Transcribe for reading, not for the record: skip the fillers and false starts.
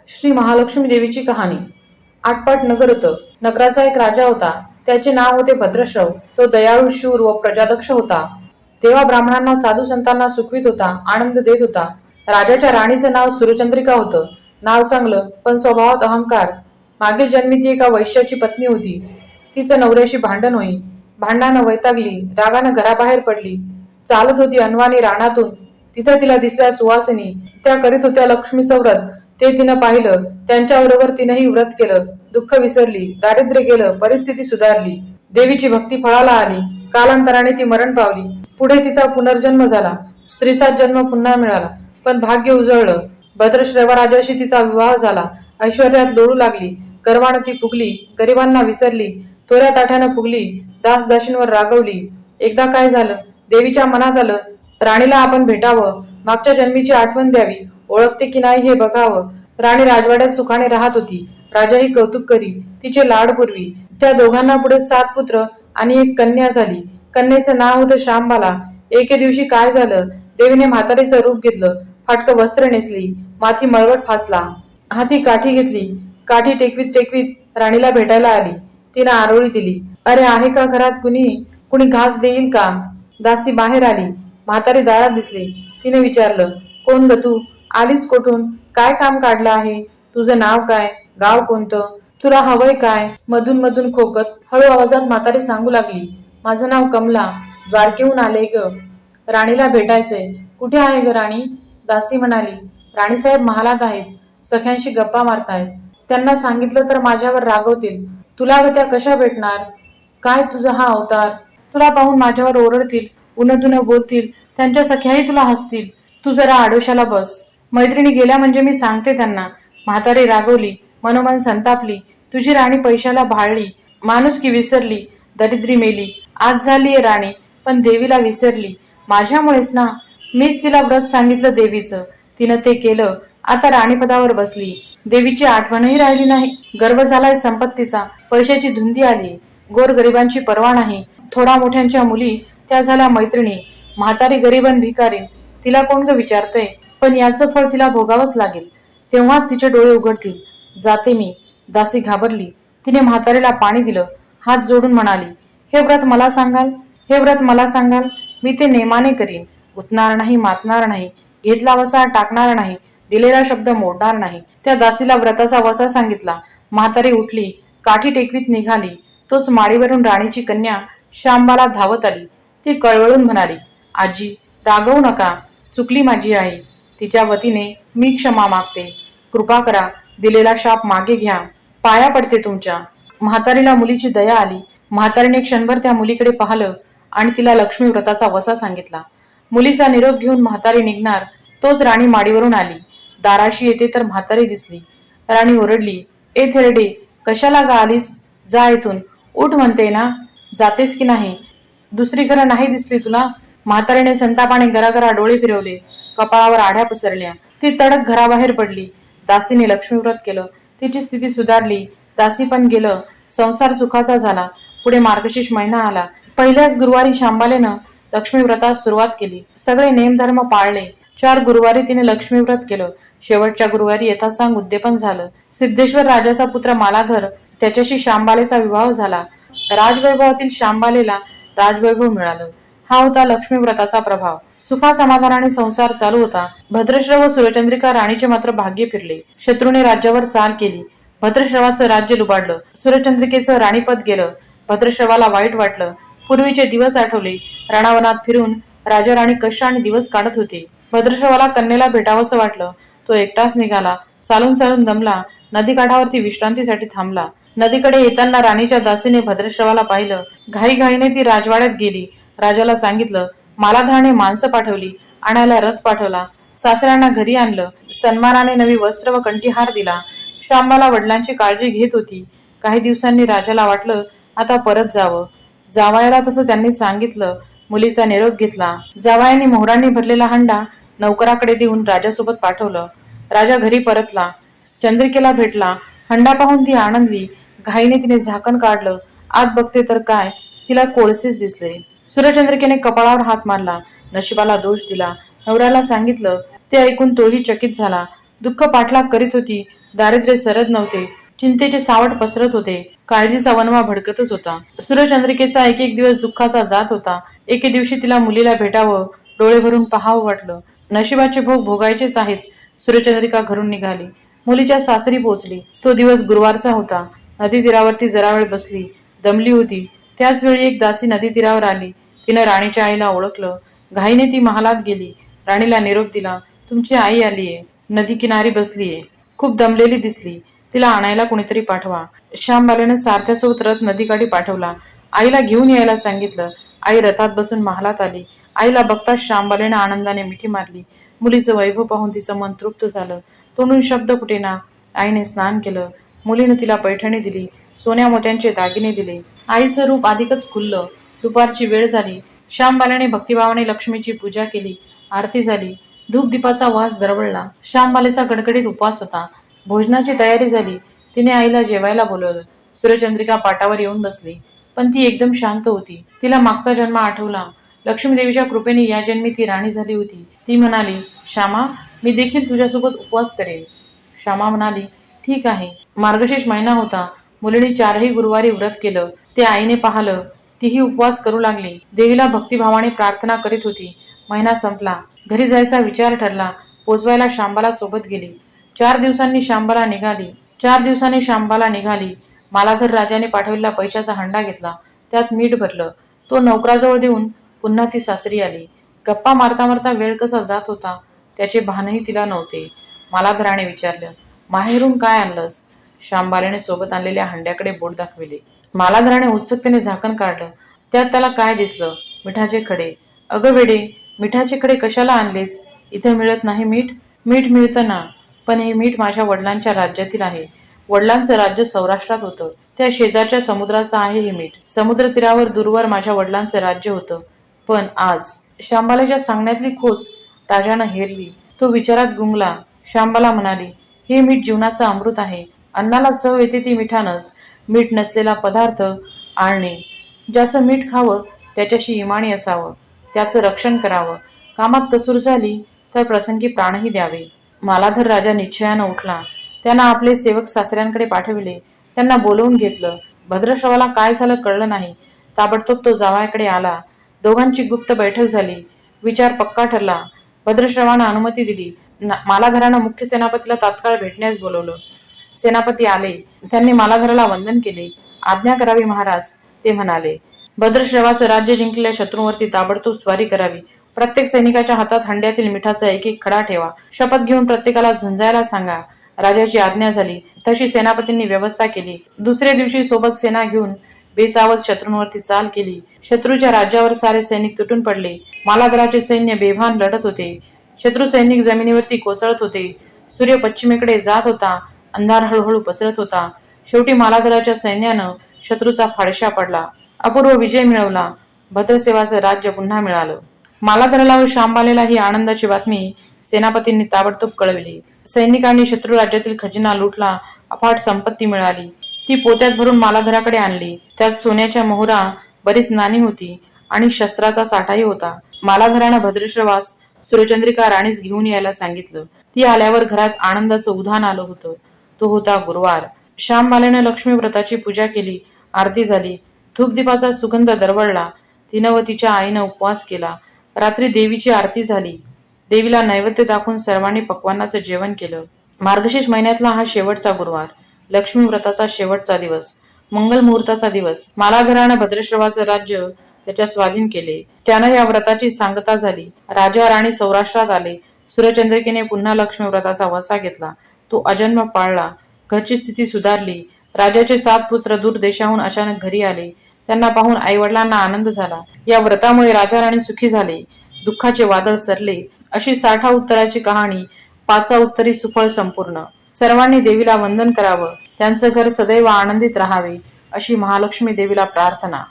श्री महालक्ष्मी देवीची कहाणी। आटपाट नगर होतं। नगराचा एक राजा होता। त्याचे नाव होते भद्रश्रव। तो दयाळू, शूर व प्रजादक्ष होता। देवा ब्राह्मणांना, साधू संतांना सुखवीत होता, आनंद देत होता। राजाच्या राणीचं नाव सुरचंद्रिका होतं। नाव चांगलं, पण स्वभावात अहंकार। मागील जन्मी ती एका वैश्याची पत्नी होती। तिचं नवऱ्याशी भांडण होई। भांडणानं वैतागली, रागानं घराबाहेर पडली। चालत होती अनवाणी रानातून। तिथं तिला दिसल्या सुवासिनी। त्या करीत होत्या लक्ष्मीचं व्रत। ते तिनं पाहिलं। त्यांच्याबरोबर तिनंही व्रत केलं। दुःख विसरली, दारिद्र्य गेलं, परिस्थिती सुधारली। देवीची भक्ती फळाला आली। कालांतराने ती मरण पावली। पुढे तिचा पुनर्जन्म झाला। स्त्रीचा जन्म पुन्हा मिळाला, पण भाग्य उजळलं। भद्रश्रवराजाशी तिचा विवाह झाला। ऐश्वर्यात लोळू लागली। गर्वानं ती फुगली, गरिबांना विसरली, थोड्या ताठ्यानं फुगली, दासदासींवर रागवली। एकदा काय झालं, देवीच्या मनात आलं, राणीला आपण भेटावं, मागच्या जन्मीची आठवण द्यावी, ओळखते की नाही हे बघावं। राणी राजवाड्यात सुखाने राहत होती। राजाही कौतुक करी, तिचे लाड पुरवी। त्या दोघांना पुढे 7 पुत्र आणि एक कन्या झाली। कन्येचं नाव होतं शांबाला। एके दिवशी काय झालं, देवीने म्हातारीचं रूप घेतलं, फाटकं वस्त्र नेसली, माथी मळवट फासला, हाती काठी घेतली। काठी टेकवीत टेकवीत राणीला भेटायला आली। तिनं आरोळी दिली, अरे आहे का घरात कुणी? कुणी घास देईल का? दासी बाहेर आली। म्हातारी दारात दिसली। तिने विचारलं, कोण ग तू? आलीस कोठून? काय काम काढलं आहे? तुझं नाव काय? गाव कोणतं? तुला हवंय काय? मधून मधून खोकत हळू आवाजात म्हातारी सांगू लागली, माझं नाव कमला, द्वारकेहून आले ग, राणीला भेटायचंय। कुठे आहे ग राणी? दासी म्हणाली, राणीसाहेब महालात आहेत, सख्यांशी गप्पा मारतायत। त्यांना सांगितलं तर माझ्यावर रागवतील। तुला ग त्या कशा भेटणार? काय तुझा हा अवतार? तुला पाहून माझ्यावर ओरडतील, उनदुन बोलतील, त्यांच्या सख्याही तुला हसतील। तू जरा आडोशाला बस। मैत्रिणी गेल्या म्हणजे मी सांगते त्यांना। म्हातारी रागवली, मनोमन संतापली। तुझी राणी पैशाला भाळली, माणुसकी विसरली, दरिद्री मेली। आज झालीये राणी, पण देवीला विसरली। माझ्यामुळेच ना, मीच तिला व्रत सांगितलं देवीचं, तिनं ते केलं, आता राणीपदावर बसली। देवीची आठवणही राहिली नाही। गर्व झालाय संपत्तीचा, पैशाची धुंदी आली, गोरगरिबांची पर्वा नाही। थोडा मोठ्यांच्या मुली त्या झाल्या मैत्रिणी। म्हातारी गरीबन भिकारी, तिला कोण ग विचारतंय? पण याचं फळ तिला भोगावंच लागेल, तेव्हाच तिचे डोळे उघडतील। जाते मी। दासी घाबरली। तिने म्हातारीला पाणी दिलं, हात जोडून म्हणाली, हे व्रत मला सांगाल? हे व्रत मला सांगाल? मी ते नेमाने करीन, उतणार नाही, मातणार नाही, घेतला वसा टाकणार नाही, दिलेला शब्द मोडणार नाही। त्या दासीला व्रताचा वसा सांगितला। म्हातारी उठली, काठी टेकवीत निघाली। तोच माडीवरून राणीची कन्या शांबाला धावत आली। ती कळवळून म्हणाली, आजी रागवू नका, चुकली माझी आई, तिच्या वतीने मी क्षमा मागते, कृपा करा, दिलेला शाप मागे घ्या, पाया पडते तुमच्या। म्हातारीला मुलीची दया आली। म्हातारीने क्षणभर त्या मुलीकडे पाहिलं आणि तिला लक्ष्मी व्रताचा वसा सांगितला। मुलीचा निरोप घेऊन म्हातारी निघणार, तोच राणी माडीवरून आली। दाराशी येते तर म्हातारी दिसली। राणी ओरडली, ए थेरडे, कशाला ग आलीस? जा इथून, उठ म्हणते ना, जातेस की नाही? दुसरी घरं नाही दिसली तुला? म्हातारीने संतापाने घराघरा डोळे फिरवले, कपाळावर आढ्या पसरल्या। ती तडक घराबाहेर पडली। दासीने लक्ष्मी व्रत केलं, तिची स्थिती सुधारली। दासी पण गेलं, संसार सुखाचा झाला। पुढे मार्गशीर्ष महिना आला। पहिल्याच गुरुवारी शांबालेनं लक्ष्मी व्रतास सुरुवात केली। सगळे नेमधर्म पाळले। 4 गुरुवारी तिने लक्ष्मी व्रत केलं। शेवटच्या गुरुवारी यथासांग उद्यापन झालं। सिद्धेश्वर राजाचा पुत्र मालाधर, त्याच्याशी शांबालेचा विवाह झाला। राजवैभवातील शांबालेला राजवैभव मिळालं। हा होता लक्ष्मी व्रताचा प्रभाव। सुखा समाधानाने संसार चालू होता। भद्रश्रव व सुरचंद्रिका राणीचे मात्र भाग्य फिरले। शत्रूने राज्यावर चाल केली। भद्रश्रवाचं राज्य लुबाडलं। सुरचंद्रिकेचं राणीपद गेलं। भद्रश्रवाला वाईट वाटलं। पूर्वीचे दिवस आठवले। रणावनात फिरून राजा राणी कष्टाने दिवस काढत होते। भद्रश्रवाला कन्येला भेटावंसं वाटलं। तो एकटाच निघाला। चालून चालून दमला। नदीकाठावरती विश्रांतीसाठी थांबला। नदीकडे येताना राणीच्या दासीने भद्रश्रवाला पाहिलं। घाईघाईने ती राजवाड्यात गेली। राजाला सांगितलं, मालाधारने माणसं पाठवली, आणायला रथ पाठवला, सासऱ्यांना घरी आणलं, सन्मानाने नवी वस्त्र व कंठीहार दिला। शांबाला वडिलांची काळजी घेत होती। काही दिवसांनी राजाला वाटलं, आता परत जावं। जावयाला तसं त्यांनी सांगितलं। मुलीचा निरोप घेतला। जावयाने मोहरांनी भरलेला हंडा नौकराकडे देऊन राजासोबत पाठवलं। राजा घरी परतला। चंद्रिकेला भेटला। हंडा पाहून ती आनंदली। घाईने तिने झाकण काढलं। आत बघते तर काय, तिला कोळसेच दिसले। सुरचंद्रिकेने कपाळावर हात मारला, नशिबाला दोष दिला। नवऱ्याला सांगितलं, ते ऐकून तोही चकित झाला। दुःख पाठलाग करीत होती। दारिद्र्य सरत नव्हते. चिंतेचे सावट पसरत होते. काळजीचा वनवा भडकतच होता. सूर्यचंद्रिकेचा एक एक दिवस दुःखाचा जात होता. एके दिवशी तिला मुलीला भेटावं, डोळे भरून पाहावं वाटलं. नशिबाचे भोग भोगायचेच आहेत. सूर्यचंद्रिका घरून निघाली. मुलीच्या सासरी पोहोचली. तो दिवस गुरुवारचा होता. नदी तीरावरती जरा वेळ बसली. दमली होती. त्याच वेळी एक दासी नदी तीरावर आली. तिनं राणीच्या आईला ओळखलं. घाईने ती महालात गेली. राणीला निरोप दिला. तुमची आई आलीये. नदी किनारी बसलीये. खूप दमलेली दिसली. तिला आणायला कुणीतरी पाठवा. श्यामबालेनं सारथ्यासोबत रथ नदीकाठी पाठवला. आईला घेऊन यायला सांगितलं. आई रथात बसून महालात आली. आईला बघताच श्यामबालेनं आनंदाने मिठी मारली. मुलीचं वैभव पाहून तिचं मन तृप्त झालं. तोंडून शब्द फुटेना. आईने स्नान केलं. मुलीनं तिला पैठणी दिली. सोन्या मोत्यांचे दागिने दिले. आईचं रूप अधिकच खुललं. दुपारची वेळ झाली. श्यामबालेने भक्तिभावाने लक्ष्मीची पूजा केली. आरती झाली. धूप दीपाचा वास दरवळला. श्यामबालेचा कडकडीत उपवास होता. भोजनाची तयारी झाली. तिने आईला जेवायला बोलवलं. सूर्यचंद्रिका पाटावर येऊन बसली. पण ती एकदम शांत होती. तिला मागचा जन्म आठवला. लक्ष्मीदेवीच्या कृपेने या जन्मी ती राणी झाली होती. ती म्हणाली, श्यामा, मी देखील तुझ्यासोबत उपवास करेन. श्यामा म्हणाली, ठीक आहे. मार्गशीर्ष महिना होता. मुलीने 4ही गुरुवारी व्रत केलं. ते आईने पाहिलं. तीही उपवास करू लागली. देवीला भक्तिभावाने प्रार्थना करीत होती. महिना संपला. घरी जायचा विचार ठरला. पोचवायला शांबाला सोबत गेली. 4 दिवसांनी शांबाला निघाली. मालाधर राजाने पाठवलेला पैशाचा हंडा घेतला. त्यात मीठ भरलं. तो नौकराजवळ देऊन पुन्हा ती सासरी आली. गप्पा मारता मारता वेळ कसा जात होता त्याचे भानही तिला नव्हते. मालाधराने विचारलं, माहेरून काय आणलंस? शांबालेने सोबत आणलेल्या हंड्याकडे बोट दाखविले. मालाधराने उत्सुकतेने झाकण काढलं. त्यात त्याला काय दिसलं? मिठाचे खडे. अगं वेडे, मिठाचे खडे कशाला आणलेस? इथे मिळत नाही मीठ? मीठ मिळतं ना, पण हे मीठ माझ्या वडिलांच्या राज्यातील आहे. वडिलांचं राज्य सौराष्ट्रात होतं. त्या शेजारच्या समुद्राचं आहे हे मीठ. समुद्र तीरावर दूरवर माझ्या वडिलांचं राज्य होतं. पण आज शांबालाच्या सांगण्यातली खोच राजानं हेरली. तो विचारात गुंगला. शांबाला म्हणाली, हे मीठ जीवनाचं अमृत आहे. अन्नाला चव येते ती मिठानच. मीठ नसलेला पदार्थ आणणे. ज्याचं मीठ खावं त्याच्याशी इमानी असावं. त्याचं रक्षण करावं. कामात कसूर झाली तर प्रसंगी प्राणही द्यावे. मालाधर राजा निश्चयानं उठला. त्यानं आपले सेवक सासऱ्यांकडे पाठविले. त्यांना बोलवून घेतलं. भद्रश्रवाला काय झालं कळलं नाही. ताबडतोब तो जावयाकडे आला. दोघांची गुप्त बैठक झाली. विचार पक्का ठरला. भद्रश्रवानं अनुमती दिली. मालाधरानं मुख्य सेनापतीला तात्काळ भेटण्यास बोलवलं. सेनापती आले. त्यांनी मालाधराला वंदन केले. आज्ञा करावी महाराज, ते म्हणाले. भद्रश्रवाचं राज्य जिंकलेल्या शत्रूंवरती ताबडतोब स्वारी करावी. प्रत्येक सैनिकाच्या हातात हंड्यातील मिठाचा एक एक खडा ठेवा. शपथ घेऊन प्रत्येकाला झुंजायला सांगा. राजाची आज्ञा झाली. तशी सेनापतींनी व्यवस्था केली. दुसऱ्या दिवशी सोबत सेना घेऊन बेसावध शत्रूंवरती चाल केली. शत्रूच्या राज्यावर सारे सैनिक तुटून पडले. मालाधराचे सैन्य बेभान लढत होते. शत्रू सैनिक जमिनीवरती कोसळत होते. सूर्य पश्चिमेकडे जात होता. अंधार हळूहळू पसरत होता. शेवटी मालाधराच्या सैन्यानं शत्रूचा फाडशा पडला. अपूर्व विजय मिळवला. भद्रसेवाचं राज्य पुन्हा मिळालं. मालाधराला व शांबालेला ही आनंदाची बातमी सेनापतींनी ताबडतोब कळविली. सैनिकांनी शत्रू राज्यातील खजिना लुटला. अफाट संपत्ती मिळाली. ती पोत्यात भरून मालाधराकडे आणली. त्यात सोन्याच्या मोहरा, बरीच नाणी होती आणि शस्त्राचा साठाही होता. मालाधरानं भद्रश्रवास सूर्यचंद्रिका राणीस घेऊन यायला सांगितलं. ती आल्यावर घरात आनंदाचं उधाण आलं होतं. तो होता गुरुवार. श्यामबालेनं लक्ष्मी व्रताची पूजा केली. आरती झाली. धूपदीपाचा सुगंध दरवळला. तिनं व तिच्या आईनं उपवास केला. रात्री देवीची आरती झाली. देवीला नैवेद्य दाखवून सर्वांनी पक्वान्नाचं जेवण केलं. मार्गशीर्ष महिन्यातला हा शेवटचा गुरुवार. लक्ष्मी व्रताचा शेवटचा दिवस. मंगल मुहूर्ताचा दिवस. मालाधरानं भद्रश्रवाचं राज्य त्याच्या स्वाधीन केले. त्यानं या व्रताची सांगता झाली. राजा राणी सौराष्ट्रात आले. सूर्यचंद्रिकेने पुन्हा लक्ष्मी व्रताचा वसा घेतला. तो अजन्म पाळला. घरची स्थिती सुधारली. राजाचे 7 पुत्र दूर देशाहून अचानक घरी आले. त्यांना पाहून आईवडिलांना आनंद झाला. या व्रतामुळे राजा राणी सुखी झाले. दुःखाचे वादळ सरले. अशी 60 उत्तराची कहाणी. 5 उत्तरी सुफळ संपूर्ण. सर्वांनी देवीला वंदन करावं. त्यांचं घर सदैव आनंदित राहावे अशी महालक्ष्मी देवीला प्रार्थना.